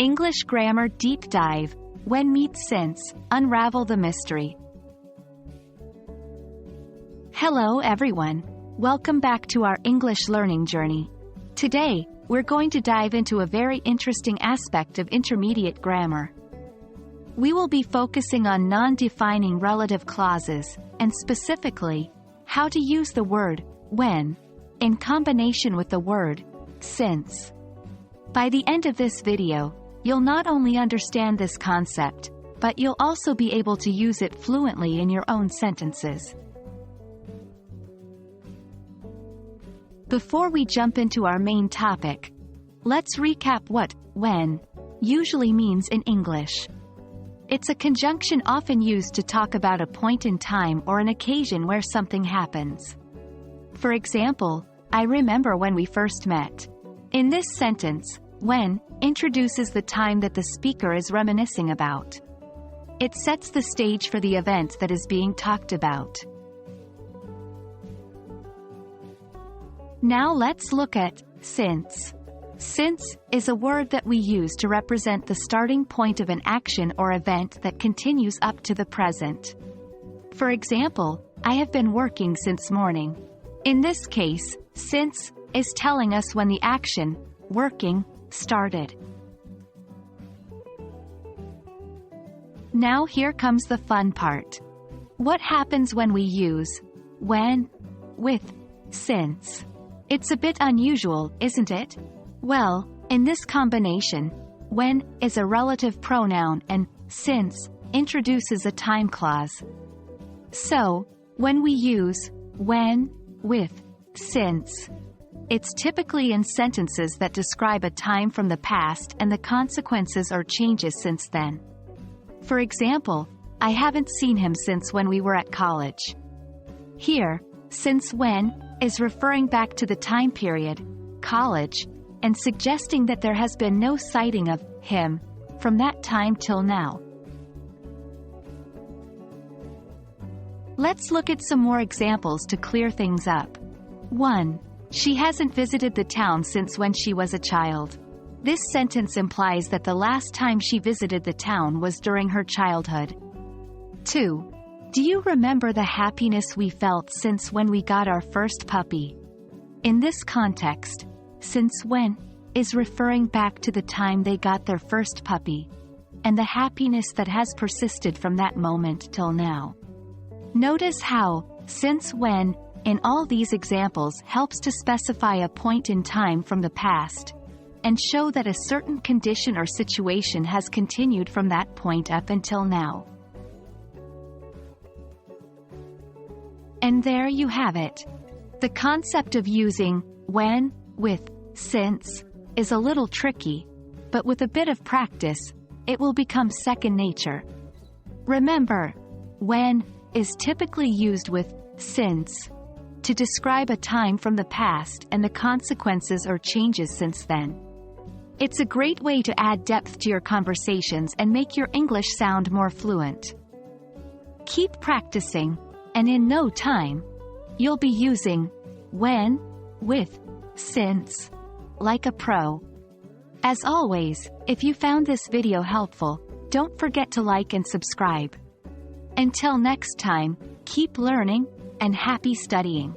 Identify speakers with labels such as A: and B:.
A: English Grammar Deep Dive, When Meets Since, Unravel the Mystery. Hello everyone. Welcome back to our English learning journey. Today, we're going to dive into a very interesting aspect of intermediate grammar. We will be focusing on non-defining relative clauses, and specifically, how to use the word when in combination with the word since. By the end of this video, you'll not only understand this concept, but you'll also be able to use it fluently in your own sentences. Before we jump into our main topic, let's recap what when usually means in English. It's a conjunction often used to talk about a point in time or an occasion where something happens. For example, I remember when we first met. In this sentence, when introduces the time that the speaker is reminiscing about. It sets the stage for the event that is being talked about. Now let's look at since. Since is a word that we use to represent the starting point of an action or event that continues up to the present. For example, I have been working since morning. In this case, since is telling us when the action, working, started. Now here comes the fun part. What happens when we use when with since? It's a bit unusual, isn't it? Well, in this combination, when is a relative pronoun and since introduces a time clause. So, when we use when with since, it's typically in sentences that describe a time from the past and the consequences or changes since then. For example, I haven't seen him since when we were at college. Here, since when is referring back to the time period, college, and suggesting that there has been no sighting of him from that time till now. Let's look at some more examples to clear things up. 1. She hasn't visited the town since when she was a child. This sentence implies that the last time she visited the town was during her childhood. 2. Do you remember the happiness we felt since when we got our first puppy? In this context, since when is referring back to the time they got their first puppy, and the happiness that has persisted from that moment till now. Notice how since when in all these examples helps to specify a point in time from the past, and show that a certain condition or situation has continued from that point up until now. And there you have it. The concept of using when with since is a little tricky, but with a bit of practice, it will become second nature. Remember, when is typically used with since to describe a time from the past and the consequences or changes since then. It's a great way to add depth to your conversations and make your English sound more fluent. Keep practicing, and in no time, you'll be using when with since like a pro. As always, if you found this video helpful, don't forget to like and subscribe. Until next time, keep learning, and happy studying.